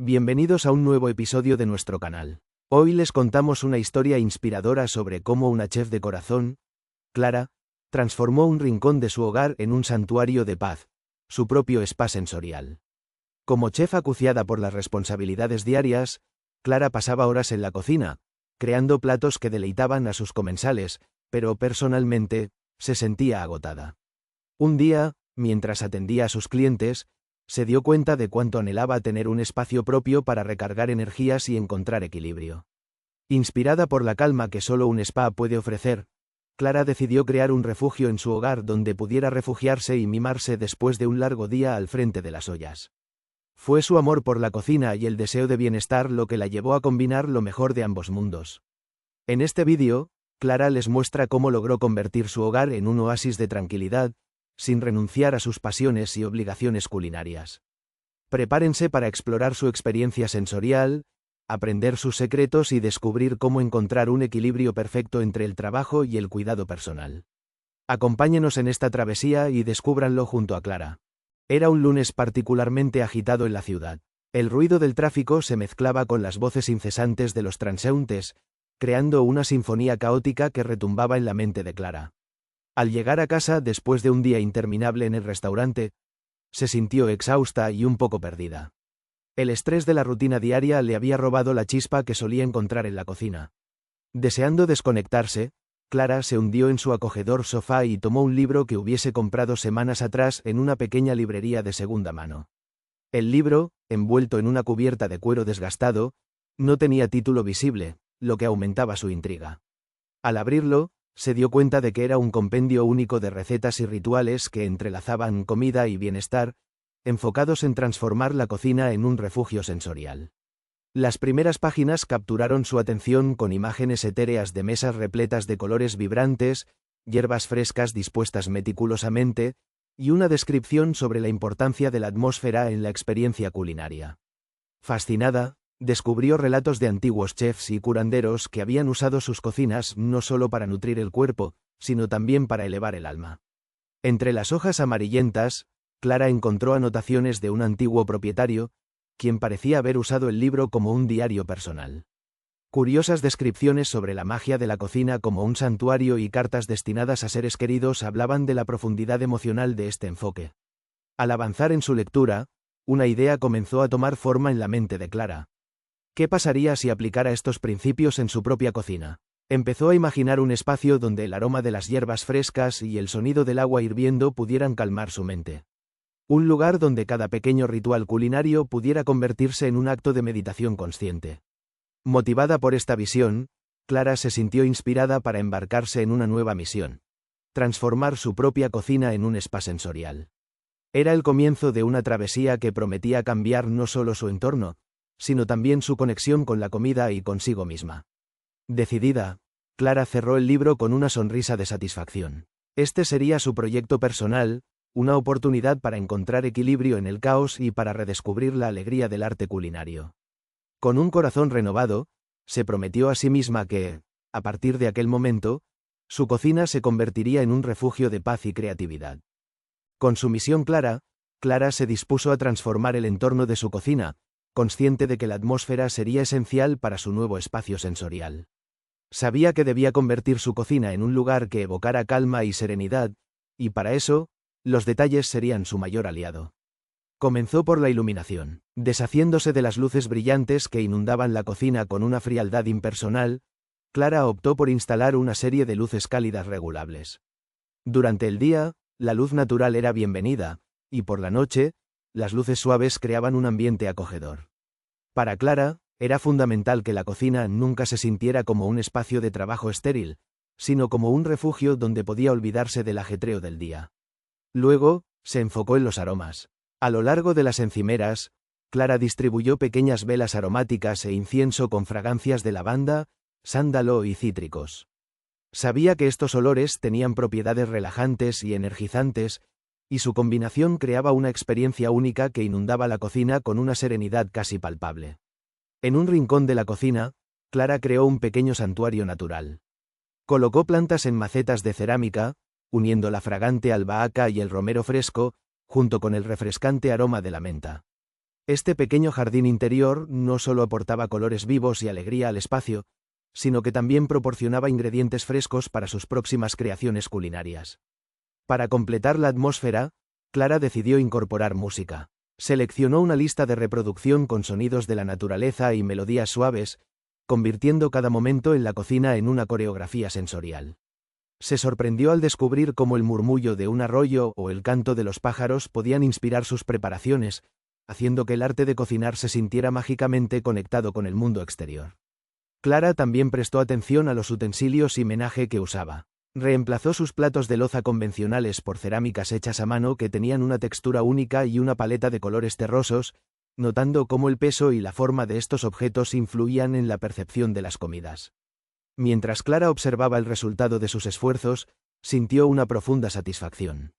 Bienvenidos a un nuevo episodio de nuestro canal. Hoy les contamos una historia inspiradora sobre cómo una chef de corazón, Clara, transformó un rincón de su hogar en un santuario de paz, su propio spa sensorial. Como chef acuciada por las responsabilidades diarias, Clara pasaba horas en la cocina, creando platos que deleitaban a sus comensales, pero personalmente, se sentía agotada. Un día, mientras atendía a sus clientes, se dio cuenta de cuánto anhelaba tener un espacio propio para recargar energías y encontrar equilibrio. Inspirada por la calma que solo un spa puede ofrecer, Clara decidió crear un refugio en su hogar donde pudiera refugiarse y mimarse después de un largo día al frente de las ollas. Fue su amor por la cocina y el deseo de bienestar lo que la llevó a combinar lo mejor de ambos mundos. En este vídeo, Clara les muestra cómo logró convertir su hogar en un oasis de tranquilidad, sin renunciar a sus pasiones y obligaciones culinarias. Prepárense para explorar su experiencia sensorial, aprender sus secretos y descubrir cómo encontrar un equilibrio perfecto entre el trabajo y el cuidado personal. Acompáñenos en esta travesía y descúbranlo junto a Clara. Era un lunes particularmente agitado en la ciudad. El ruido del tráfico se mezclaba con las voces incesantes de los transeúntes, creando una sinfonía caótica que retumbaba en la mente de Clara. Al llegar a casa después de un día interminable en el restaurante, se sintió exhausta y un poco perdida. El estrés de la rutina diaria le había robado la chispa que solía encontrar en la cocina. Deseando desconectarse, Clara se hundió en su acogedor sofá y tomó un libro que hubiese comprado semanas atrás en una pequeña librería de segunda mano. El libro, envuelto en una cubierta de cuero desgastado, no tenía título visible, lo que aumentaba su intriga. Al abrirlo, se dio cuenta de que era un compendio único de recetas y rituales que entrelazaban comida y bienestar, enfocados en transformar la cocina en un refugio sensorial. Las primeras páginas capturaron su atención con imágenes etéreas de mesas repletas de colores vibrantes, hierbas frescas dispuestas meticulosamente, y una descripción sobre la importancia de la atmósfera en la experiencia culinaria. Fascinada, descubrió relatos de antiguos chefs y curanderos que habían usado sus cocinas no solo para nutrir el cuerpo, sino también para elevar el alma. Entre las hojas amarillentas, Clara encontró anotaciones de un antiguo propietario, quien parecía haber usado el libro como un diario personal. Curiosas descripciones sobre la magia de la cocina como un santuario y cartas destinadas a seres queridos hablaban de la profundidad emocional de este enfoque. Al avanzar en su lectura, una idea comenzó a tomar forma en la mente de Clara. ¿Qué pasaría si aplicara estos principios en su propia cocina? Empezó a imaginar un espacio donde el aroma de las hierbas frescas y el sonido del agua hirviendo pudieran calmar su mente. Un lugar donde cada pequeño ritual culinario pudiera convertirse en un acto de meditación consciente. Motivada por esta visión, Clara se sintió inspirada para embarcarse en una nueva misión: transformar su propia cocina en un spa sensorial. Era el comienzo de una travesía que prometía cambiar no solo su entorno, sino también su conexión con la comida y consigo misma. Decidida, Clara cerró el libro con una sonrisa de satisfacción. Este sería su proyecto personal, una oportunidad para encontrar equilibrio en el caos y para redescubrir la alegría del arte culinario. Con un corazón renovado, se prometió a sí misma que, a partir de aquel momento, su cocina se convertiría en un refugio de paz y creatividad. Con su misión clara, Clara se dispuso a transformar el entorno de su cocina, consciente de que la atmósfera sería esencial para su nuevo espacio sensorial. Sabía que debía convertir su cocina en un lugar que evocara calma y serenidad, y para eso, los detalles serían su mayor aliado. Comenzó por la iluminación. Deshaciéndose de las luces brillantes que inundaban la cocina con una frialdad impersonal, Clara optó por instalar una serie de luces cálidas regulables. Durante el día, la luz natural era bienvenida, y por la noche, las luces suaves creaban un ambiente acogedor. Para Clara, era fundamental que la cocina nunca se sintiera como un espacio de trabajo estéril, sino como un refugio donde podía olvidarse del ajetreo del día. Luego, se enfocó en los aromas. A lo largo de las encimeras, Clara distribuyó pequeñas velas aromáticas e incienso con fragancias de lavanda, sándalo y cítricos. Sabía que estos olores tenían propiedades relajantes y energizantes, y su combinación creaba una experiencia única que inundaba la cocina con una serenidad casi palpable. En un rincón de la cocina, Clara creó un pequeño santuario natural. Colocó plantas en macetas de cerámica, uniendo la fragante albahaca y el romero fresco, junto con el refrescante aroma de la menta. Este pequeño jardín interior no solo aportaba colores vivos y alegría al espacio, sino que también proporcionaba ingredientes frescos para sus próximas creaciones culinarias. Para completar la atmósfera, Clara decidió incorporar música. Seleccionó una lista de reproducción con sonidos de la naturaleza y melodías suaves, convirtiendo cada momento en la cocina en una coreografía sensorial. Se sorprendió al descubrir cómo el murmullo de un arroyo o el canto de los pájaros podían inspirar sus preparaciones, haciendo que el arte de cocinar se sintiera mágicamente conectado con el mundo exterior. Clara también prestó atención a los utensilios y menaje que usaba. Reemplazó sus platos de loza convencionales por cerámicas hechas a mano que tenían una textura única y una paleta de colores terrosos, notando cómo el peso y la forma de estos objetos influían en la percepción de las comidas. Mientras Clara observaba el resultado de sus esfuerzos, sintió una profunda satisfacción.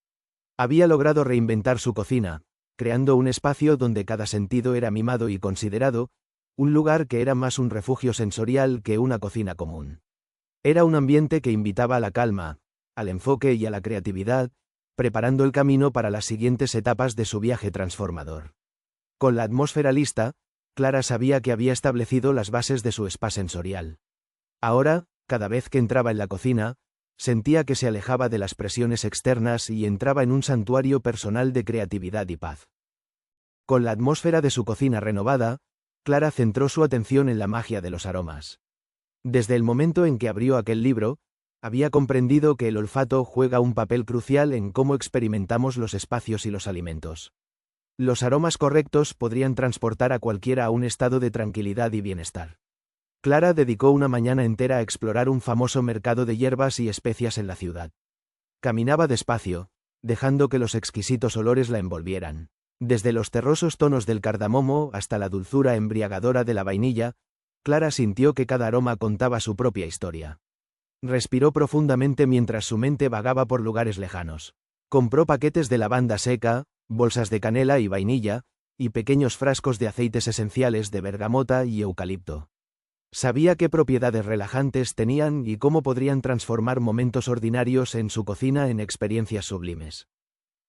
Había logrado reinventar su cocina, creando un espacio donde cada sentido era mimado y considerado, un lugar que era más un refugio sensorial que una cocina común. Era un ambiente que invitaba a la calma, al enfoque y a la creatividad, preparando el camino para las siguientes etapas de su viaje transformador. Con la atmósfera lista, Clara sabía que había establecido las bases de su spa sensorial. Ahora, cada vez que entraba en la cocina, sentía que se alejaba de las presiones externas y entraba en un santuario personal de creatividad y paz. Con la atmósfera de su cocina renovada, Clara centró su atención en la magia de los aromas. Desde el momento en que abrió aquel libro, había comprendido que el olfato juega un papel crucial en cómo experimentamos los espacios y los alimentos. Los aromas correctos podrían transportar a cualquiera a un estado de tranquilidad y bienestar. Clara dedicó una mañana entera a explorar un famoso mercado de hierbas y especias en la ciudad. Caminaba despacio, dejando que los exquisitos olores la envolvieran. Desde los terrosos tonos del cardamomo hasta la dulzura embriagadora de la vainilla, Clara sintió que cada aroma contaba su propia historia. Respiró profundamente mientras su mente vagaba por lugares lejanos. Compró paquetes de lavanda seca, bolsas de canela y vainilla, y pequeños frascos de aceites esenciales de bergamota y eucalipto. Sabía qué propiedades relajantes tenían y cómo podrían transformar momentos ordinarios en su cocina en experiencias sublimes.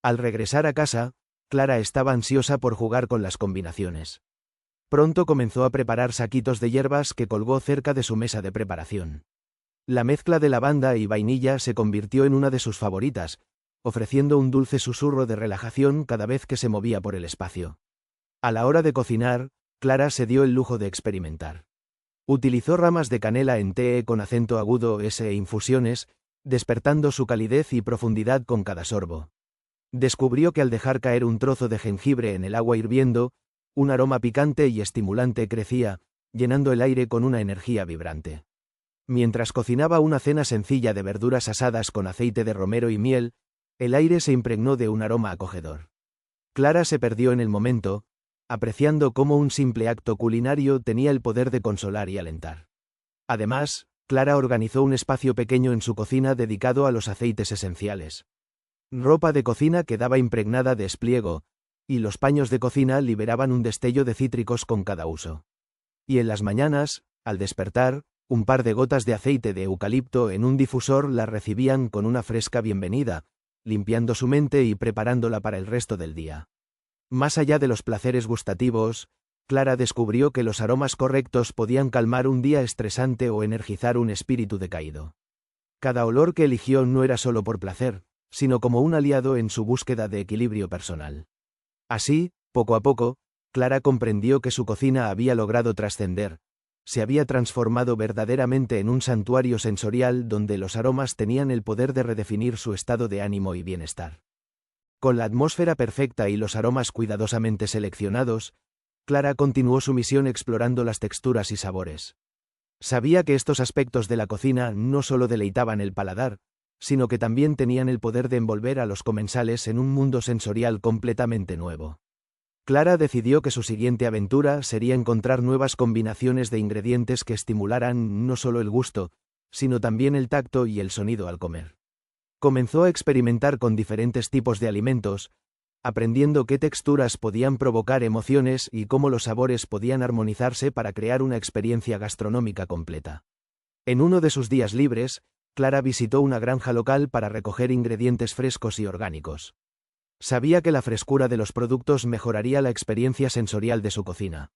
Al regresar a casa, Clara estaba ansiosa por jugar con las combinaciones. Pronto comenzó a preparar saquitos de hierbas que colgó cerca de su mesa de preparación. La mezcla de lavanda y vainilla se convirtió en una de sus favoritas, ofreciendo un dulce susurro de relajación cada vez que se movía por el espacio. A la hora de cocinar, Clara se dio el lujo de experimentar. Utilizó ramas de canela en té con acento agudo e infusiones, despertando su calidez y profundidad con cada sorbo. Descubrió que al dejar caer un trozo de jengibre en el agua hirviendo, un aroma picante y estimulante crecía, llenando el aire con una energía vibrante. Mientras cocinaba una cena sencilla de verduras asadas con aceite de romero y miel, el aire se impregnó de un aroma acogedor. Clara se perdió en el momento, apreciando cómo un simple acto culinario tenía el poder de consolar y alentar. Además, Clara organizó un espacio pequeño en su cocina dedicado a los aceites esenciales. Ropa de cocina quedaba impregnada de espliego, y los paños de cocina liberaban un destello de cítricos con cada uso. Y en las mañanas, al despertar, un par de gotas de aceite de eucalipto en un difusor la recibían con una fresca bienvenida, limpiando su mente y preparándola para el resto del día. Más allá de los placeres gustativos, Clara descubrió que los aromas correctos podían calmar un día estresante o energizar un espíritu decaído. Cada olor que eligió no era solo por placer, sino como un aliado en su búsqueda de equilibrio personal. Así, poco a poco, Clara comprendió que su cocina había logrado trascender, se había transformado verdaderamente en un santuario sensorial donde los aromas tenían el poder de redefinir su estado de ánimo y bienestar. Con la atmósfera perfecta y los aromas cuidadosamente seleccionados, Clara continuó su misión explorando las texturas y sabores. Sabía que estos aspectos de la cocina no solo deleitaban el paladar, sino que también tenían el poder de envolver a los comensales en un mundo sensorial completamente nuevo. Clara decidió que su siguiente aventura sería encontrar nuevas combinaciones de ingredientes que estimularan no solo el gusto, sino también el tacto y el sonido al comer. Comenzó a experimentar con diferentes tipos de alimentos, aprendiendo qué texturas podían provocar emociones y cómo los sabores podían armonizarse para crear una experiencia gastronómica completa. En uno de sus días libres, Clara visitó una granja local para recoger ingredientes frescos y orgánicos. Sabía que la frescura de los productos mejoraría la experiencia sensorial de su cocina.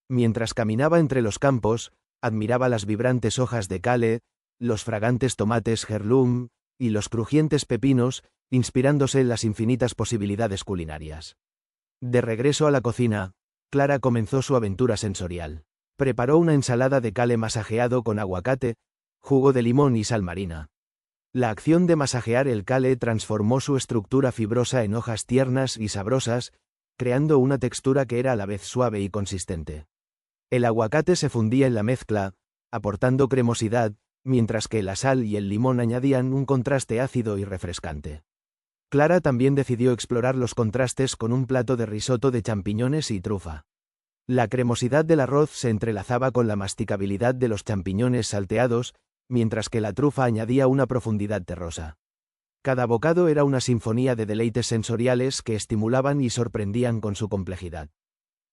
Mientras caminaba entre los campos, admiraba las vibrantes hojas de kale, los fragantes tomates heirloom y los crujientes pepinos, inspirándose en las infinitas posibilidades culinarias. De regreso a la cocina, Clara comenzó su aventura sensorial. Preparó una ensalada de kale masajeado con aguacate, jugo de limón y sal marina. La acción de masajear el kale transformó su estructura fibrosa en hojas tiernas y sabrosas, creando una textura que era a la vez suave y consistente. El aguacate se fundía en la mezcla, aportando cremosidad, mientras que la sal y el limón añadían un contraste ácido y refrescante. Clara también decidió explorar los contrastes con un plato de risotto de champiñones y trufa. La cremosidad del arroz se entrelazaba con la masticabilidad de los champiñones salteados, mientras que la trufa añadía una profundidad terrosa. Cada bocado era una sinfonía de deleites sensoriales que estimulaban y sorprendían con su complejidad.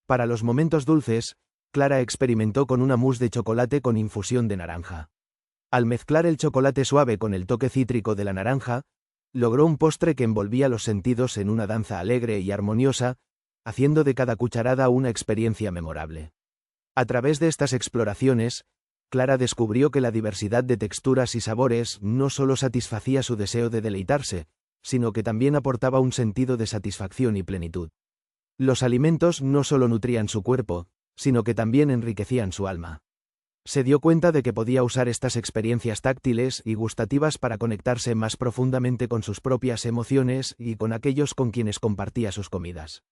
Para los momentos dulces, Clara experimentó con una mousse de chocolate con infusión de naranja. Al mezclar el chocolate suave con el toque cítrico de la naranja, logró un postre que envolvía los sentidos en una danza alegre y armoniosa, haciendo de cada cucharada una experiencia memorable. A través de estas exploraciones, Clara descubrió que la diversidad de texturas y sabores no solo satisfacía su deseo de deleitarse, sino que también aportaba un sentido de satisfacción y plenitud. Los alimentos no solo nutrían su cuerpo, sino que también enriquecían su alma. Se dio cuenta de que podía usar estas experiencias táctiles y gustativas para conectarse más profundamente con sus propias emociones y con aquellos con quienes compartía sus comidas.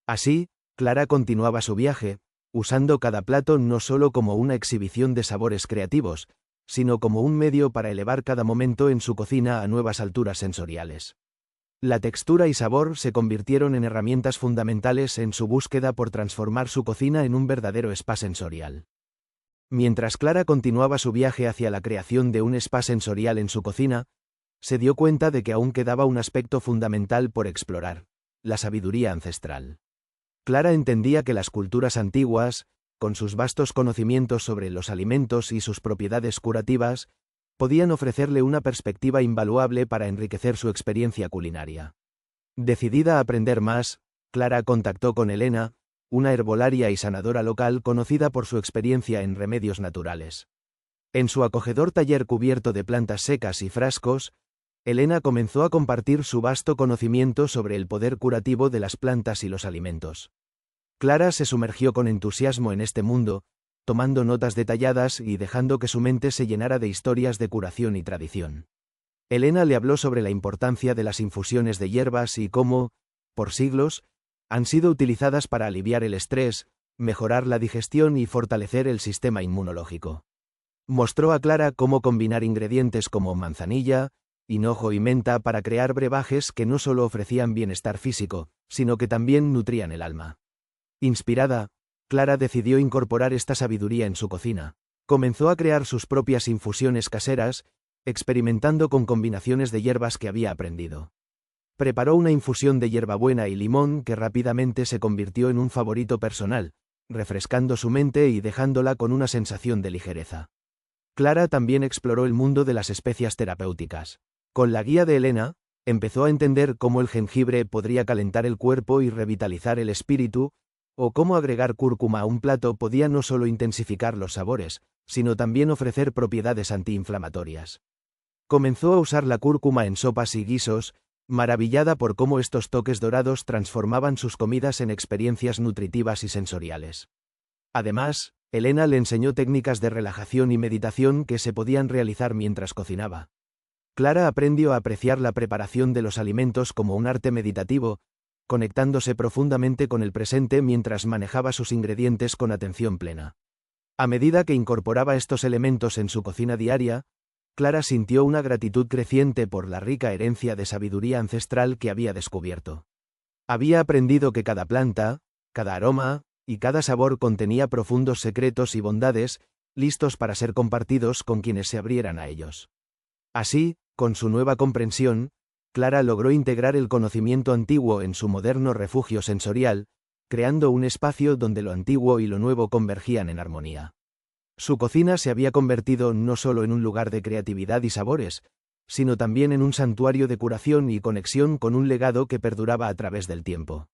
Así, Clara continuaba su viaje, usando cada plato no solo como una exhibición de sabores creativos, sino como un medio para elevar cada momento en su cocina a nuevas alturas sensoriales. La textura y sabor se convirtieron en herramientas fundamentales en su búsqueda por transformar su cocina en un verdadero spa sensorial. Mientras Clara continuaba su viaje hacia la creación de un spa sensorial en su cocina, se dio cuenta de que aún quedaba un aspecto fundamental por explorar: la sabiduría ancestral. Clara entendía que las culturas antiguas, con sus vastos conocimientos sobre los alimentos y sus propiedades curativas, podían ofrecerle una perspectiva invaluable para enriquecer su experiencia culinaria. Decidida a aprender más, Clara contactó con Elena, una herbolaria y sanadora local conocida por su experiencia en remedios naturales. En su acogedor taller cubierto de plantas secas y frascos, Elena comenzó a compartir su vasto conocimiento sobre el poder curativo de las plantas y los alimentos. Clara se sumergió con entusiasmo en este mundo, tomando notas detalladas y dejando que su mente se llenara de historias de curación y tradición. Elena le habló sobre la importancia de las infusiones de hierbas y cómo, por siglos, han sido utilizadas para aliviar el estrés, mejorar la digestión y fortalecer el sistema inmunológico. Mostró a Clara cómo combinar ingredientes como manzanilla, hinojo y menta para crear brebajes que no solo ofrecían bienestar físico, sino que también nutrían el alma. Inspirada, Clara decidió incorporar esta sabiduría en su cocina. Comenzó a crear sus propias infusiones caseras, experimentando con combinaciones de hierbas que había aprendido. Preparó una infusión de hierbabuena y limón que rápidamente se convirtió en un favorito personal, refrescando su mente y dejándola con una sensación de ligereza. Clara también exploró el mundo de las especias terapéuticas. Con la guía de Elena, empezó a entender cómo el jengibre podría calentar el cuerpo y revitalizar el espíritu, o cómo agregar cúrcuma a un plato podía no solo intensificar los sabores, sino también ofrecer propiedades antiinflamatorias. Comenzó a usar la cúrcuma en sopas y guisos, maravillada por cómo estos toques dorados transformaban sus comidas en experiencias nutritivas y sensoriales. Además, Elena le enseñó técnicas de relajación y meditación que se podían realizar mientras cocinaba. Clara aprendió a apreciar la preparación de los alimentos como un arte meditativo, conectándose profundamente con el presente mientras manejaba sus ingredientes con atención plena. A medida que incorporaba estos elementos en su cocina diaria, Clara sintió una gratitud creciente por la rica herencia de sabiduría ancestral que había descubierto. Había aprendido que cada planta, cada aroma y cada sabor contenía profundos secretos y bondades, listos para ser compartidos con quienes se abrieran a ellos. Así, con su nueva comprensión, Clara logró integrar el conocimiento antiguo en su moderno refugio sensorial, creando un espacio donde lo antiguo y lo nuevo convergían en armonía. Su cocina se había convertido no solo en un lugar de creatividad y sabores, sino también en un santuario de curación y conexión con un legado que perduraba a través del tiempo.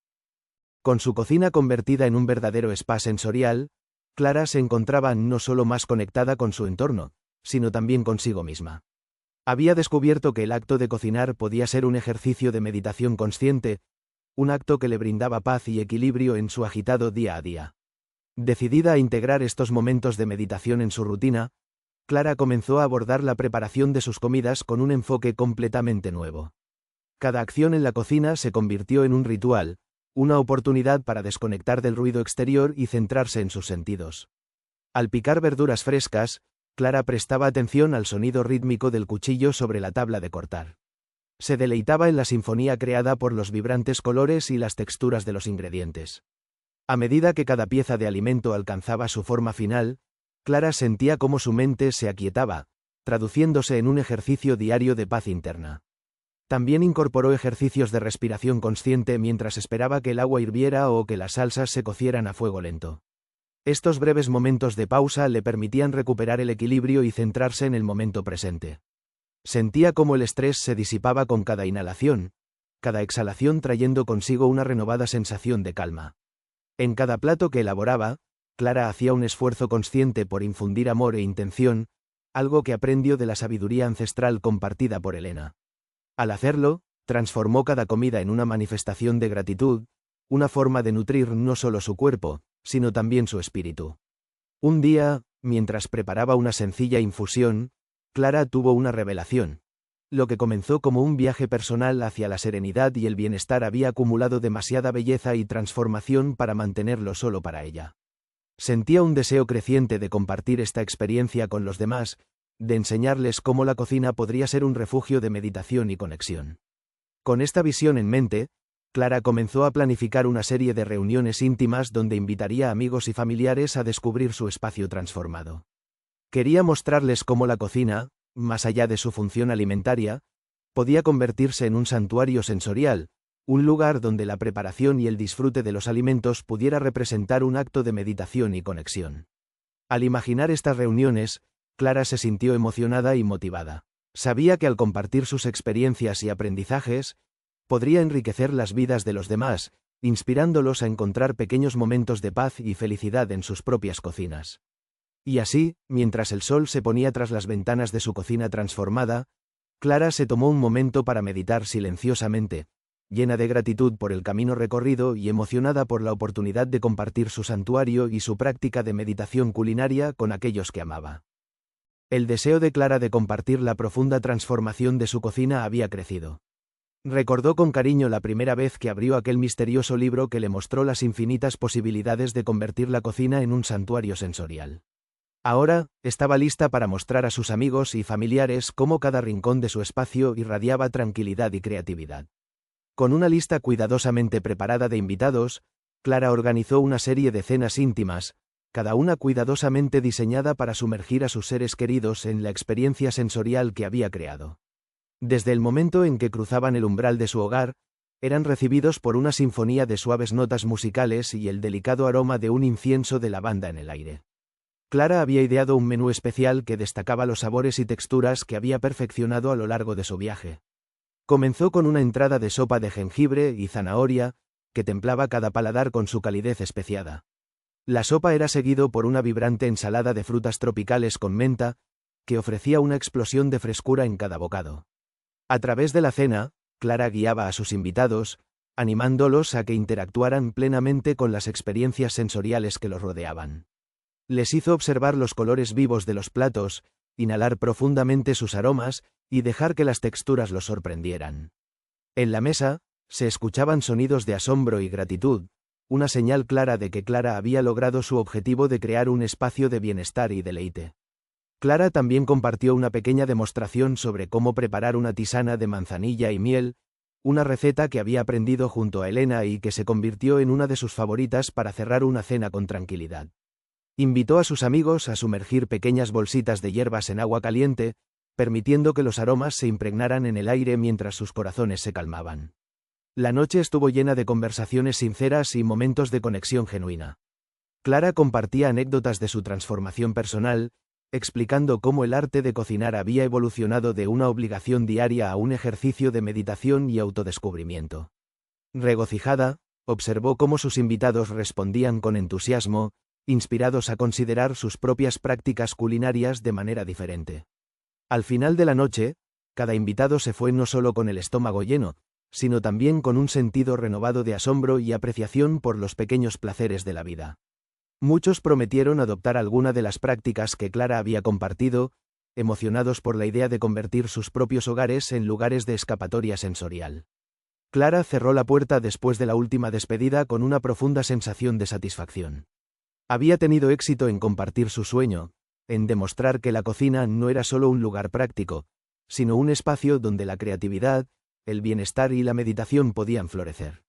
Con su cocina convertida en un verdadero spa sensorial, Clara se encontraba no solo más conectada con su entorno, sino también consigo misma. Había descubierto que el acto de cocinar podía ser un ejercicio de meditación consciente, un acto que le brindaba paz y equilibrio en su agitado día a día. Decidida a integrar estos momentos de meditación en su rutina, Clara comenzó a abordar la preparación de sus comidas con un enfoque completamente nuevo. Cada acción en la cocina se convirtió en un ritual, una oportunidad para desconectar del ruido exterior y centrarse en sus sentidos. Al picar verduras frescas, Clara prestaba atención al sonido rítmico del cuchillo sobre la tabla de cortar. Se deleitaba en la sinfonía creada por los vibrantes colores y las texturas de los ingredientes. A medida que cada pieza de alimento alcanzaba su forma final, Clara sentía cómo su mente se aquietaba, traduciéndose en un ejercicio diario de paz interna. También incorporó ejercicios de respiración consciente mientras esperaba que el agua hirviera o que las salsas se cocieran a fuego lento. Estos breves momentos de pausa le permitían recuperar el equilibrio y centrarse en el momento presente. Sentía cómo el estrés se disipaba con cada inhalación, cada exhalación trayendo consigo una renovada sensación de calma. En cada plato que elaboraba, Clara hacía un esfuerzo consciente por infundir amor e intención, algo que aprendió de la sabiduría ancestral compartida por Elena. Al hacerlo, transformó cada comida en una manifestación de gratitud, una forma de nutrir no solo su cuerpo, sino también su espíritu. Un día, mientras preparaba una sencilla infusión, Clara tuvo una revelación. Lo que comenzó como un viaje personal hacia la serenidad y el bienestar había acumulado demasiada belleza y transformación para mantenerlo solo para ella. Sentía un deseo creciente de compartir esta experiencia con los demás, de enseñarles cómo la cocina podría ser un refugio de meditación y conexión. Con esta visión en mente, Clara comenzó a planificar una serie de reuniones íntimas donde invitaría a amigos y familiares a descubrir su espacio transformado. Quería mostrarles cómo la cocina, más allá de su función alimentaria, podía convertirse en un santuario sensorial, un lugar donde la preparación y el disfrute de los alimentos pudiera representar un acto de meditación y conexión. Al imaginar estas reuniones, Clara se sintió emocionada y motivada. Sabía que al compartir sus experiencias y aprendizajes, podría enriquecer las vidas de los demás, inspirándolos a encontrar pequeños momentos de paz y felicidad en sus propias cocinas. Y así, mientras el sol se ponía tras las ventanas de su cocina transformada, Clara se tomó un momento para meditar silenciosamente, llena de gratitud por el camino recorrido y emocionada por la oportunidad de compartir su santuario y su práctica de meditación culinaria con aquellos que amaba. El deseo de Clara de compartir la profunda transformación de su cocina había crecido. Recordó con cariño la primera vez que abrió aquel misterioso libro que le mostró las infinitas posibilidades de convertir la cocina en un santuario sensorial. Ahora, estaba lista para mostrar a sus amigos y familiares cómo cada rincón de su espacio irradiaba tranquilidad y creatividad. Con una lista cuidadosamente preparada de invitados, Clara organizó una serie de cenas íntimas, cada una cuidadosamente diseñada para sumergir a sus seres queridos en la experiencia sensorial que había creado. Desde el momento en que cruzaban el umbral de su hogar, eran recibidos por una sinfonía de suaves notas musicales y el delicado aroma de un incienso de lavanda en el aire. Clara había ideado un menú especial que destacaba los sabores y texturas que había perfeccionado a lo largo de su viaje. Comenzó con una entrada de sopa de jengibre y zanahoria, que templaba cada paladar con su calidez especiada. La sopa era seguido por una vibrante ensalada de frutas tropicales con menta, que ofrecía una explosión de frescura en cada bocado. A través de la cena, Clara guiaba a sus invitados, animándolos a que interactuaran plenamente con las experiencias sensoriales que los rodeaban. Les hizo observar los colores vivos de los platos, inhalar profundamente sus aromas y dejar que las texturas los sorprendieran. En la mesa, se escuchaban sonidos de asombro y gratitud, una señal clara de que Clara había logrado su objetivo de crear un espacio de bienestar y deleite. Clara también compartió una pequeña demostración sobre cómo preparar una tisana de manzanilla y miel, una receta que había aprendido junto a Elena y que se convirtió en una de sus favoritas para cerrar una cena con tranquilidad. Invitó a sus amigos a sumergir pequeñas bolsitas de hierbas en agua caliente, permitiendo que los aromas se impregnaran en el aire mientras sus corazones se calmaban. La noche estuvo llena de conversaciones sinceras y momentos de conexión genuina. Clara compartía anécdotas de su transformación personal, explicando cómo el arte de cocinar había evolucionado de una obligación diaria a un ejercicio de meditación y autodescubrimiento. Regocijada, observó cómo sus invitados respondían con entusiasmo, inspirados a considerar sus propias prácticas culinarias de manera diferente. Al final de la noche, cada invitado se fue no solo con el estómago lleno, sino también con un sentido renovado de asombro y apreciación por los pequeños placeres de la vida. Muchos prometieron adoptar alguna de las prácticas que Clara había compartido, emocionados por la idea de convertir sus propios hogares en lugares de escapatoria sensorial. Clara cerró la puerta después de la última despedida con una profunda sensación de satisfacción. Había tenido éxito en compartir su sueño, en demostrar que la cocina no era solo un lugar práctico, sino un espacio donde la creatividad, el bienestar y la meditación podían florecer.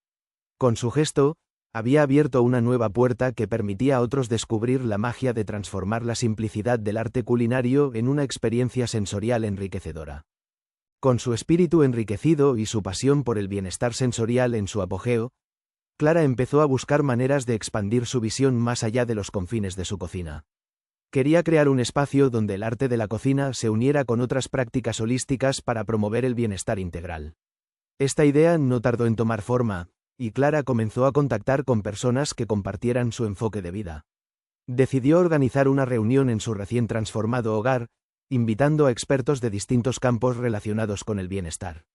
Con su gesto, había abierto una nueva puerta que permitía a otros descubrir la magia de transformar la simplicidad del arte culinario en una experiencia sensorial enriquecedora. Con su espíritu enriquecido y su pasión por el bienestar sensorial en su apogeo, Clara empezó a buscar maneras de expandir su visión más allá de los confines de su cocina. Quería crear un espacio donde el arte de la cocina se uniera con otras prácticas holísticas para promover el bienestar integral. Esta idea no tardó en tomar forma, y Clara comenzó a contactar con personas que compartieran su enfoque de vida. Decidió organizar una reunión en su recién transformado hogar, invitando a expertos de distintos campos relacionados con el bienestar.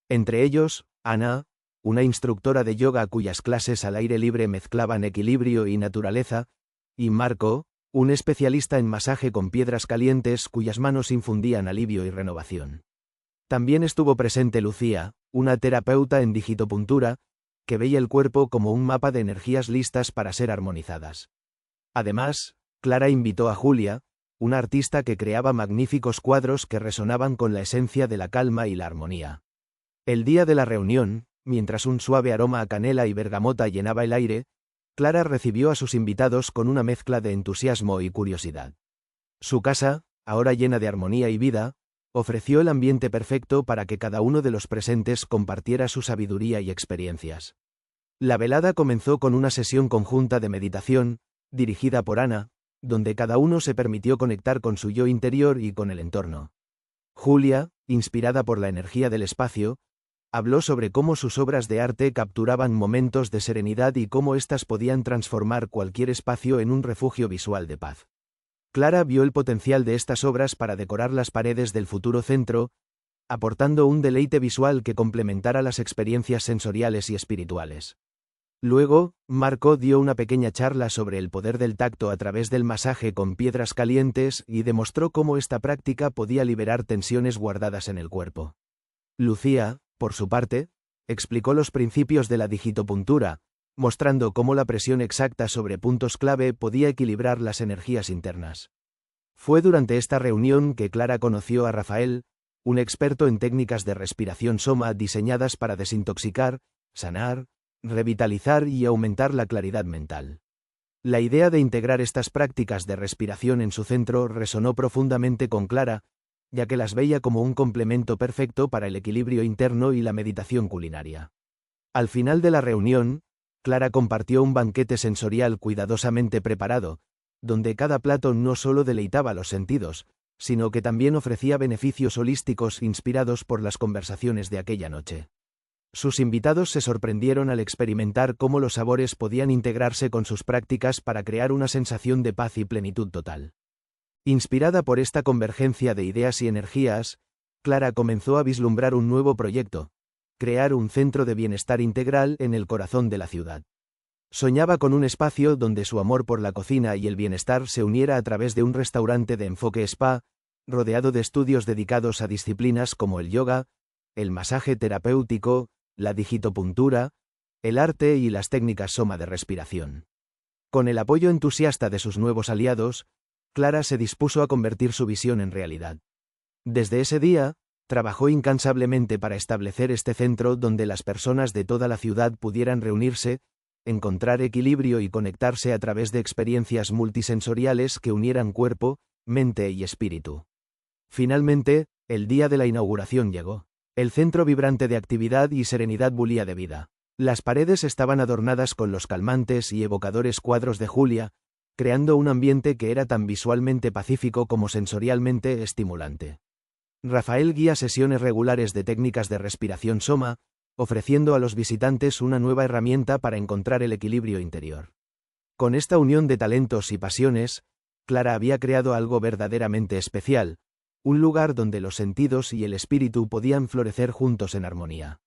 Entre ellos, Ana, una instructora de yoga cuyas clases al aire libre mezclaban equilibrio y naturaleza, y Marco, un especialista en masaje con piedras calientes cuyas manos infundían alivio y renovación. También estuvo presente Lucía, una terapeuta en digitopuntura, que veía el cuerpo como un mapa de energías listas para ser armonizadas. Además, Clara invitó a Julia, una artista que creaba magníficos cuadros que resonaban con la esencia de la calma y la armonía. El día de la reunión, mientras un suave aroma a canela y bergamota llenaba el aire, Clara recibió a sus invitados con una mezcla de entusiasmo y curiosidad. Su casa, ahora llena de armonía y vida, ofreció el ambiente perfecto para que cada uno de los presentes compartiera su sabiduría y experiencias. La velada comenzó con una sesión conjunta de meditación, dirigida por Ana, donde cada uno se permitió conectar con su yo interior y con el entorno. Julia, inspirada por la energía del espacio, habló sobre cómo sus obras de arte capturaban momentos de serenidad y cómo éstas podían transformar cualquier espacio en un refugio visual de paz. Clara vio el potencial de estas obras para decorar las paredes del futuro centro, aportando un deleite visual que complementara las experiencias sensoriales y espirituales. Luego, Marco dio una pequeña charla sobre el poder del tacto a través del masaje con piedras calientes y demostró cómo esta práctica podía liberar tensiones guardadas en el cuerpo. Lucía, por su parte, explicó los principios de la digitopuntura, mostrando cómo la presión exacta sobre puntos clave podía equilibrar las energías internas. Fue durante esta reunión que Clara conoció a Rafael, un experto en técnicas de respiración soma diseñadas para desintoxicar, sanar, revitalizar y aumentar la claridad mental. La idea de integrar estas prácticas de respiración en su centro resonó profundamente con Clara, ya que las veía como un complemento perfecto para el equilibrio interno y la meditación culinaria. Al final de la reunión, Clara compartió un banquete sensorial cuidadosamente preparado, donde cada plato no solo deleitaba los sentidos, sino que también ofrecía beneficios holísticos inspirados por las conversaciones de aquella noche. Sus invitados se sorprendieron al experimentar cómo los sabores podían integrarse con sus prácticas para crear una sensación de paz y plenitud total. Inspirada por esta convergencia de ideas y energías, Clara comenzó a vislumbrar un nuevo proyecto: crear un centro de bienestar integral en el corazón de la ciudad. Soñaba con un espacio donde su amor por la cocina y el bienestar se uniera a través de un restaurante de enfoque spa, rodeado de estudios dedicados a disciplinas como el yoga, el masaje terapéutico, la digitopuntura, el arte y las técnicas soma de respiración. Con el apoyo entusiasta de sus nuevos aliados, Clara se dispuso a convertir su visión en realidad. Desde ese día, trabajó incansablemente para establecer este centro donde las personas de toda la ciudad pudieran reunirse, encontrar equilibrio y conectarse a través de experiencias multisensoriales que unieran cuerpo, mente y espíritu. Finalmente, el día de la inauguración llegó. El centro vibrante de actividad y serenidad bulía de vida. Las paredes estaban adornadas con los calmantes y evocadores cuadros de Julia, creando un ambiente que era tan visualmente pacífico como sensorialmente estimulante. Rafael guía sesiones regulares de técnicas de respiración soma, ofreciendo a los visitantes una nueva herramienta para encontrar el equilibrio interior. Con esta unión de talentos y pasiones, Clara había creado algo verdaderamente especial, un lugar donde los sentidos y el espíritu podían florecer juntos en armonía.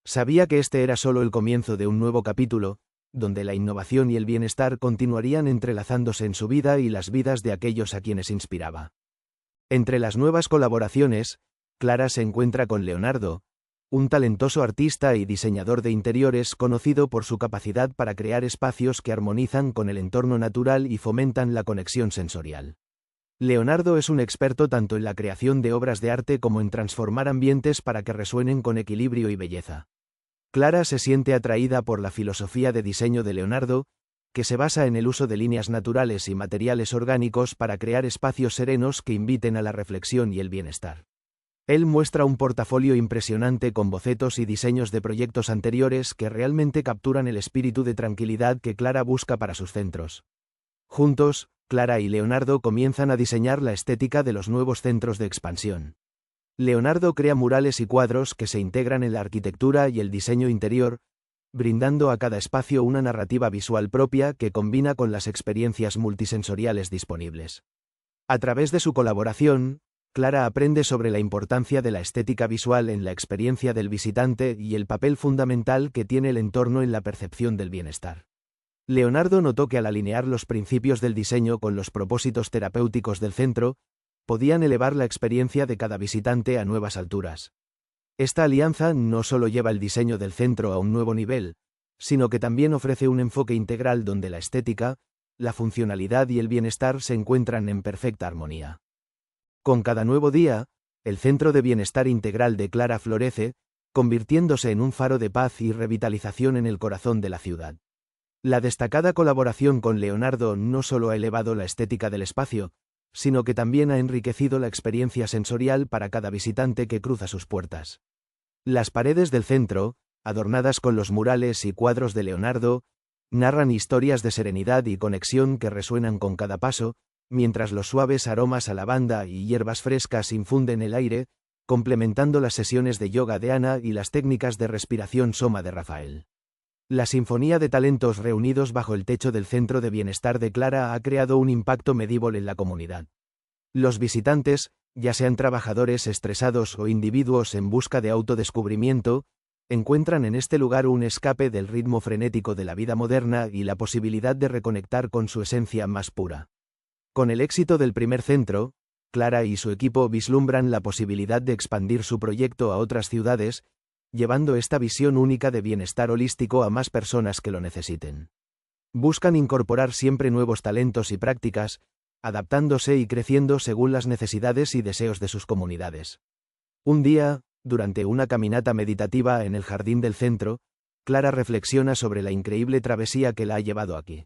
Sabía que este era solo el comienzo de un nuevo capítulo, donde la innovación y el bienestar continuarían entrelazándose en su vida y las vidas de aquellos a quienes inspiraba. Entre las nuevas colaboraciones, Clara se encuentra con Leonardo, un talentoso artista y diseñador de interiores conocido por su capacidad para crear espacios que armonizan con el entorno natural y fomentan la conexión sensorial. Leonardo es un experto tanto en la creación de obras de arte como en transformar ambientes para que resuenen con equilibrio y belleza. Clara se siente atraída por la filosofía de diseño de Leonardo, que se basa en el uso de líneas naturales y materiales orgánicos para crear espacios serenos que inviten a la reflexión y el bienestar. Él muestra un portafolio impresionante con bocetos y diseños de proyectos anteriores que realmente capturan el espíritu de tranquilidad que Clara busca para sus centros. Juntos, Clara y Leonardo comienzan a diseñar la estética de los nuevos centros de expansión. Leonardo crea murales y cuadros que se integran en la arquitectura y el diseño interior, brindando a cada espacio una narrativa visual propia que combina con las experiencias multisensoriales disponibles. A través de su colaboración, Clara aprende sobre la importancia de la estética visual en la experiencia del visitante y el papel fundamental que tiene el entorno en la percepción del bienestar. Leonardo notó que al alinear los principios del diseño con los propósitos terapéuticos del centro, podían elevar la experiencia de cada visitante a nuevas alturas. Esta alianza no solo lleva el diseño del centro a un nuevo nivel, sino que también ofrece un enfoque integral donde la estética, la funcionalidad y el bienestar se encuentran en perfecta armonía. Con cada nuevo día, el Centro de Bienestar Integral de Clara florece, convirtiéndose en un faro de paz y revitalización en el corazón de la ciudad. La destacada colaboración con Leonardo no solo ha elevado la estética del espacio, sino que también ha enriquecido la experiencia sensorial para cada visitante que cruza sus puertas. Las paredes del centro, adornadas con los murales y cuadros de Leonardo, narran historias de serenidad y conexión que resuenan con cada paso, mientras los suaves aromas a lavanda y hierbas frescas infunden el aire, complementando las sesiones de yoga de Ana y las técnicas de respiración soma de Rafael. La sinfonía de talentos reunidos bajo el techo del Centro de Bienestar de Clara ha creado un impacto medible en la comunidad. Los visitantes, ya sean trabajadores estresados o individuos en busca de autodescubrimiento, encuentran en este lugar un escape del ritmo frenético de la vida moderna y la posibilidad de reconectar con su esencia más pura. Con el éxito del primer centro, Clara y su equipo vislumbran la posibilidad de expandir su proyecto a otras ciudades, llevando esta visión única de bienestar holístico a más personas que lo necesiten. Buscan incorporar siempre nuevos talentos y prácticas, adaptándose y creciendo según las necesidades y deseos de sus comunidades. Un día, durante una caminata meditativa en el jardín del centro, Clara reflexiona sobre la increíble travesía que la ha llevado aquí.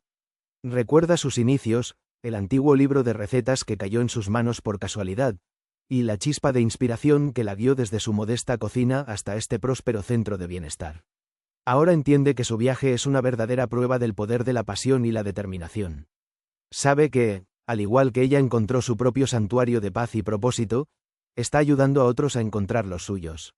Recuerda sus inicios, el antiguo libro de recetas que cayó en sus manos por casualidad, y la chispa de inspiración que la guió desde su modesta cocina hasta este próspero centro de bienestar. Ahora entiende que su viaje es una verdadera prueba del poder de la pasión y la determinación. Sabe que, al igual que ella encontró su propio santuario de paz y propósito, está ayudando a otros a encontrar los suyos.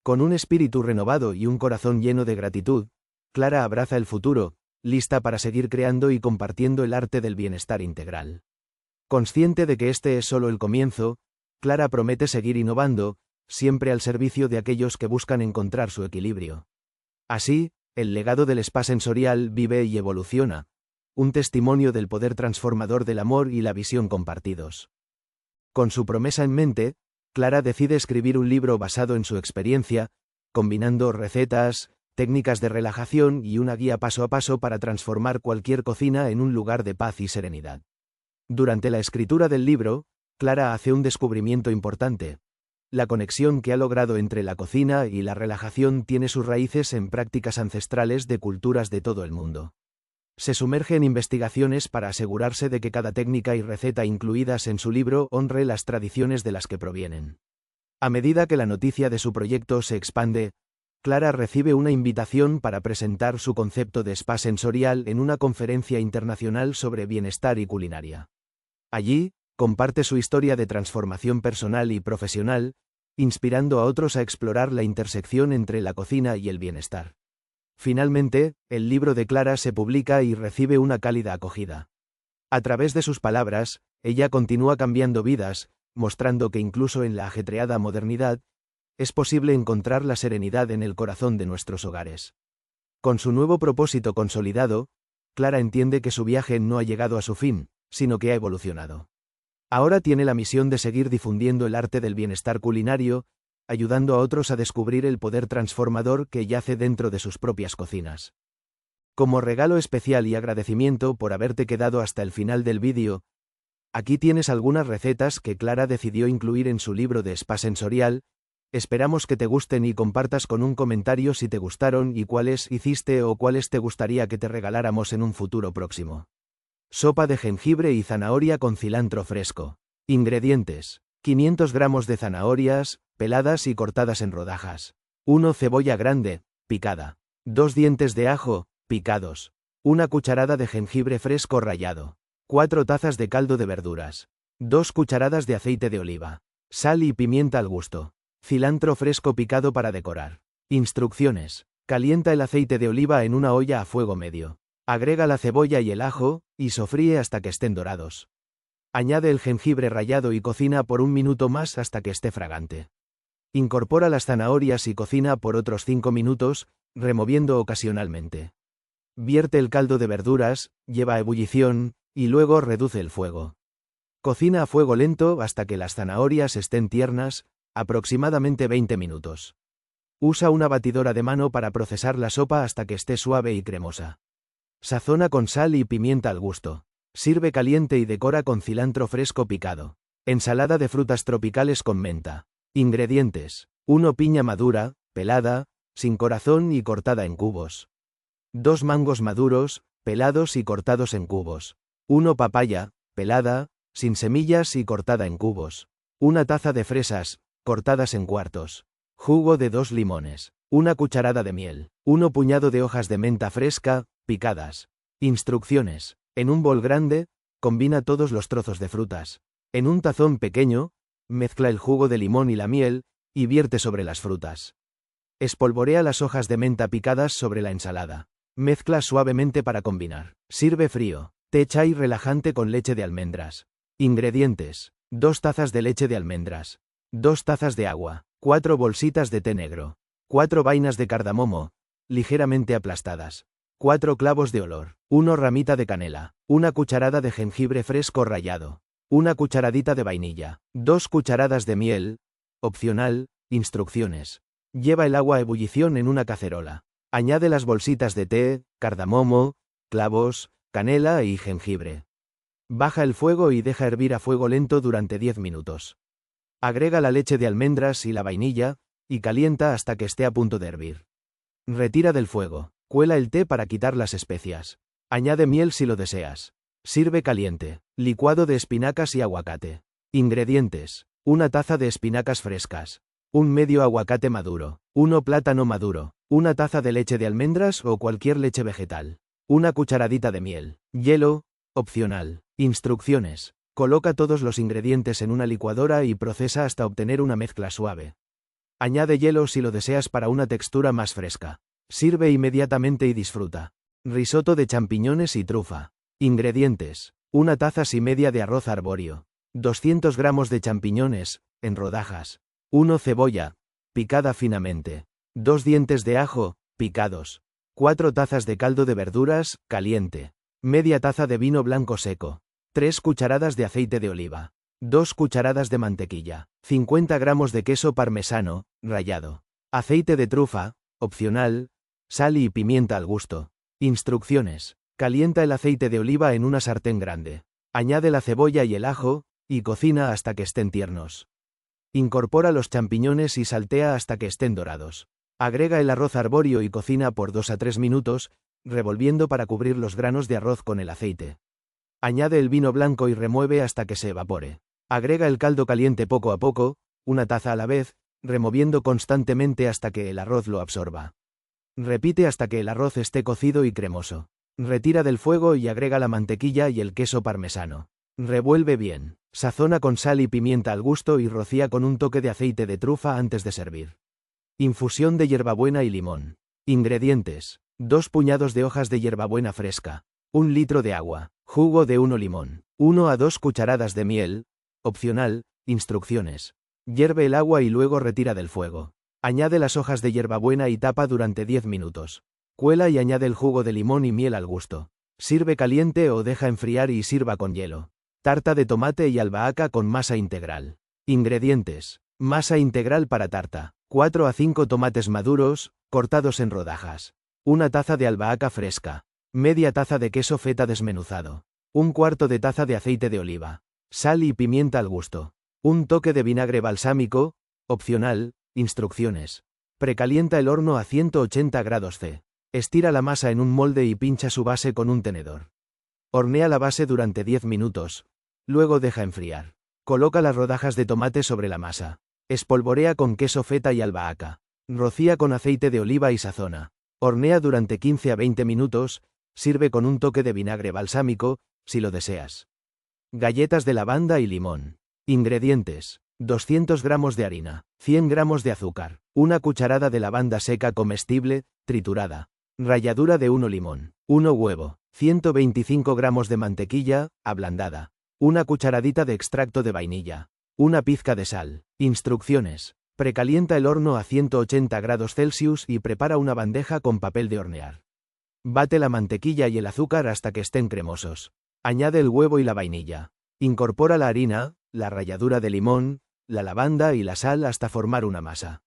Con un espíritu renovado y un corazón lleno de gratitud, Clara abraza el futuro, lista para seguir creando y compartiendo el arte del bienestar integral. Consciente de que este es solo el comienzo, Clara promete seguir innovando, siempre al servicio de aquellos que buscan encontrar su equilibrio. Así, el legado del spa sensorial vive y evoluciona, un testimonio del poder transformador del amor y la visión compartidos. Con su promesa en mente, Clara decide escribir un libro basado en su experiencia, combinando recetas, técnicas de relajación y una guía paso a paso para transformar cualquier cocina en un lugar de paz y serenidad. Durante la escritura del libro, Clara hace un descubrimiento importante. La conexión que ha logrado entre la cocina y la relajación tiene sus raíces en prácticas ancestrales de culturas de todo el mundo. Se sumerge en investigaciones para asegurarse de que cada técnica y receta incluidas en su libro honre las tradiciones de las que provienen. A medida que la noticia de su proyecto se expande, Clara recibe una invitación para presentar su concepto de spa sensorial en una conferencia internacional sobre bienestar y culinaria. Allí, comparte su historia de transformación personal y profesional, inspirando a otros a explorar la intersección entre la cocina y el bienestar. Finalmente, el libro de Clara se publica y recibe una cálida acogida. A través de sus palabras, ella continúa cambiando vidas, mostrando que incluso en la ajetreada modernidad, es posible encontrar la serenidad en el corazón de nuestros hogares. Con su nuevo propósito consolidado, Clara entiende que su viaje no ha llegado a su fin, sino que ha evolucionado. Ahora tiene la misión de seguir difundiendo el arte del bienestar culinario, ayudando a otros a descubrir el poder transformador que yace dentro de sus propias cocinas. Como regalo especial y agradecimiento por haberte quedado hasta el final del vídeo, aquí tienes algunas recetas que Clara decidió incluir en su libro de spa sensorial. Esperamos que te gusten y compartas con un comentario si te gustaron y cuáles hiciste o cuáles te gustaría que te regaláramos en un futuro próximo. Sopa de jengibre y zanahoria con cilantro fresco. Ingredientes: 500 gramos de zanahorias, peladas y cortadas en rodajas. 1 cebolla grande, picada. 2 dientes de ajo, picados. 1 cucharada de jengibre fresco rallado. 4 tazas de caldo de verduras. 2 cucharadas de aceite de oliva. Sal y pimienta al gusto. Cilantro fresco picado para decorar. Instrucciones: calienta el aceite de oliva en una olla a fuego medio. Agrega la cebolla y el ajo, y sofríe hasta que estén dorados. Añade el jengibre rallado y cocina por un minuto más hasta que esté fragante. Incorpora las zanahorias y cocina por otros 5 minutos, removiendo ocasionalmente. Vierte el caldo de verduras, lleva a ebullición, y luego reduce el fuego. Cocina a fuego lento hasta que las zanahorias estén tiernas, aproximadamente 20 minutos. Usa una batidora de mano para procesar la sopa hasta que esté suave y cremosa. Sazona con sal y pimienta al gusto. Sirve caliente y decora con cilantro fresco picado. Ensalada de frutas tropicales con menta. Ingredientes: 1 piña madura, pelada, sin corazón y cortada en cubos. 2 mangos maduros, pelados y cortados en cubos. 1 papaya, pelada, sin semillas y cortada en cubos. 1 taza de fresas, cortadas en cuartos. Jugo de 2 limones. 1 cucharada de miel. 1 puñado de hojas de menta fresca, picadas. Instrucciones: en un bol grande, combina todos los trozos de frutas. En un tazón pequeño, mezcla el jugo de limón y la miel, y vierte sobre las frutas. Espolvorea las hojas de menta picadas sobre la ensalada. Mezcla suavemente para combinar. Sirve frío. Té chai relajante con leche de almendras. Ingredientes: 2 tazas de leche de almendras. 2 tazas de agua. 4 bolsitas de té negro. 4 vainas de cardamomo, ligeramente aplastadas. 4 clavos de olor. 1 ramita de canela. 1 cucharada de jengibre fresco rallado. 1 cucharadita de vainilla. 2 cucharadas de miel. Opcional. Instrucciones: lleva el agua a ebullición en una cacerola. Añade las bolsitas de té, cardamomo, clavos, canela y jengibre. Baja el fuego y deja hervir a fuego lento durante 10 minutos. Agrega la leche de almendras y la vainilla, y calienta hasta que esté a punto de hervir. Retira del fuego. Cuela el té para quitar las especias. Añade miel si lo deseas. Sirve caliente. Licuado de espinacas y aguacate. Ingredientes: 1 taza de espinacas frescas. 1 medio aguacate maduro. 1 plátano maduro. 1 taza de leche de almendras o cualquier leche vegetal. 1 cucharadita de miel. Hielo, opcional. Instrucciones: coloca todos los ingredientes en una licuadora y procesa hasta obtener una mezcla suave. Añade hielo si lo deseas para una textura más fresca. Sirve inmediatamente y disfruta. Risotto de champiñones y trufa. Ingredientes: 1 taza y media de arroz arbóreo. 200 gramos de champiñones, en rodajas. 1 cebolla, picada finamente. 2 dientes de ajo, picados. 4 tazas de caldo de verduras, caliente. Media taza de vino blanco seco. 3 cucharadas de aceite de oliva. 2 cucharadas de mantequilla. 50 gramos de queso parmesano, rallado. Aceite de trufa, opcional. Sal y pimienta al gusto. Instrucciones: calienta el aceite de oliva en una sartén grande. Añade la cebolla y el ajo, y cocina hasta que estén tiernos. Incorpora los champiñones y saltea hasta que estén dorados. Agrega el arroz arbóreo y cocina por 2 a 3 minutos, revolviendo para cubrir los granos de arroz con el aceite. Añade el vino blanco y remueve hasta que se evapore. Agrega el caldo caliente poco a poco, 1 taza a la vez, removiendo constantemente hasta que el arroz lo absorba. Repite hasta que el arroz esté cocido y cremoso. Retira del fuego y agrega la mantequilla y el queso parmesano. Revuelve bien. Sazona con sal y pimienta al gusto y rocía con un toque de aceite de trufa antes de servir. Infusión de hierbabuena y limón. Ingredientes: 2 puñados de hojas de hierbabuena fresca, 1 litro de agua, jugo de 1 limón, 1 a 2 cucharadas de miel, opcional. Instrucciones: hierve el agua y luego retira del fuego. Añade las hojas de hierbabuena y tapa durante 10 minutos. Cuela y añade el jugo de limón y miel al gusto. Sirve caliente o deja enfriar y sirva con hielo. Tarta de tomate y albahaca con masa integral. Ingredientes: masa integral para tarta, 4 a 5 tomates maduros, cortados en rodajas. 1 taza de albahaca fresca. Media taza de queso feta desmenuzado. 1/4 de taza de aceite de oliva. Sal y pimienta al gusto. Un toque de vinagre balsámico, opcional. Instrucciones: precalienta el horno a 180 grados C. Estira la masa en un molde y pincha su base con un tenedor. Hornea la base durante 10 minutos. Luego deja enfriar. Coloca las rodajas de tomate sobre la masa. Espolvorea con queso feta y albahaca. Rocía con aceite de oliva y sazona. Hornea durante 15 a 20 minutos. Sirve con un toque de vinagre balsámico, si lo deseas. Galletas de lavanda y limón. Ingredientes: 200 gramos de harina, 100 gramos de azúcar, 1 cucharada de lavanda seca comestible, triturada, ralladura de 1 limón, 1 huevo, 125 gramos de mantequilla, ablandada, 1 cucharadita de extracto de vainilla, 1 pizca de sal. Instrucciones: precalienta el horno a 180 grados Celsius y prepara una bandeja con papel de hornear. Bate la mantequilla y el azúcar hasta que estén cremosos. Añade el huevo y la vainilla. Incorpora la harina, la ralladura de limón, la lavanda y la sal hasta formar una masa.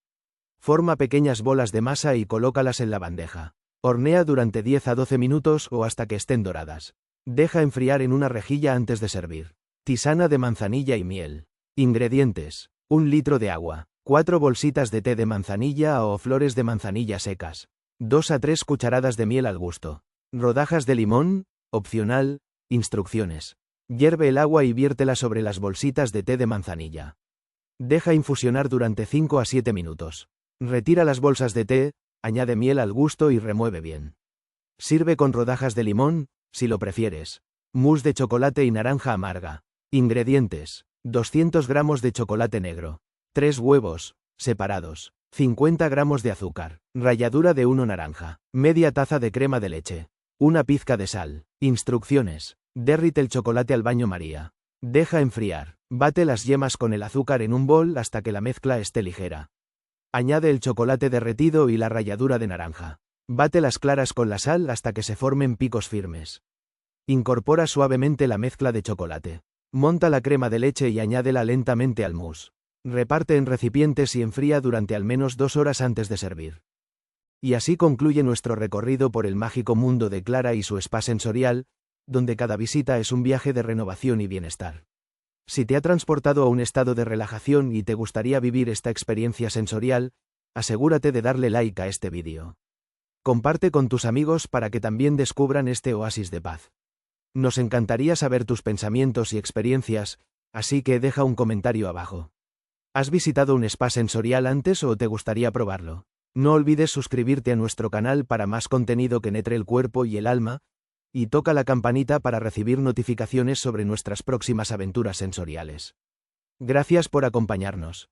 Forma pequeñas bolas de masa y colócalas en la bandeja. Hornea durante 10 a 12 minutos o hasta que estén doradas. Deja enfriar en una rejilla antes de servir. Tisana de manzanilla y miel. Ingredientes: 1 litro de agua, 4 bolsitas de té de manzanilla o flores de manzanilla secas, 2 a 3 cucharadas de miel al gusto. Rodajas de limón, opcional. Instrucciones: hierve el agua y viértela sobre las bolsitas de té de manzanilla. Deja infusionar durante 5 a 7 minutos. Retira las bolsas de té, añade miel al gusto y remueve bien. Sirve con rodajas de limón, si lo prefieres. Mousse de chocolate y naranja amarga. Ingredientes: 200 gramos de chocolate negro, 3 huevos, separados, 50 gramos de azúcar, ralladura de 1 naranja, media taza de crema de leche, 1 pizca de sal. Instrucciones: derrite el chocolate al baño María. Deja enfriar. Bate las yemas con el azúcar en un bol hasta que la mezcla esté ligera. Añade el chocolate derretido y la ralladura de naranja. Bate las claras con la sal hasta que se formen picos firmes. Incorpora suavemente la mezcla de chocolate. Monta la crema de leche y añádela lentamente al mousse. Reparte en recipientes y enfría durante al menos 2 horas antes de servir. Y así concluye nuestro recorrido por el mágico mundo de Clara y su spa sensorial, donde cada visita es un viaje de renovación y bienestar. Si te ha transportado a un estado de relajación y te gustaría vivir esta experiencia sensorial, asegúrate de darle like a este vídeo. Comparte con tus amigos para que también descubran este oasis de paz. Nos encantaría saber tus pensamientos y experiencias, así que deja un comentario abajo. ¿Has visitado un spa sensorial antes o te gustaría probarlo? No olvides suscribirte a nuestro canal para más contenido que nutre el cuerpo y el alma, y toca la campanita para recibir notificaciones sobre nuestras próximas aventuras sensoriales. Gracias por acompañarnos.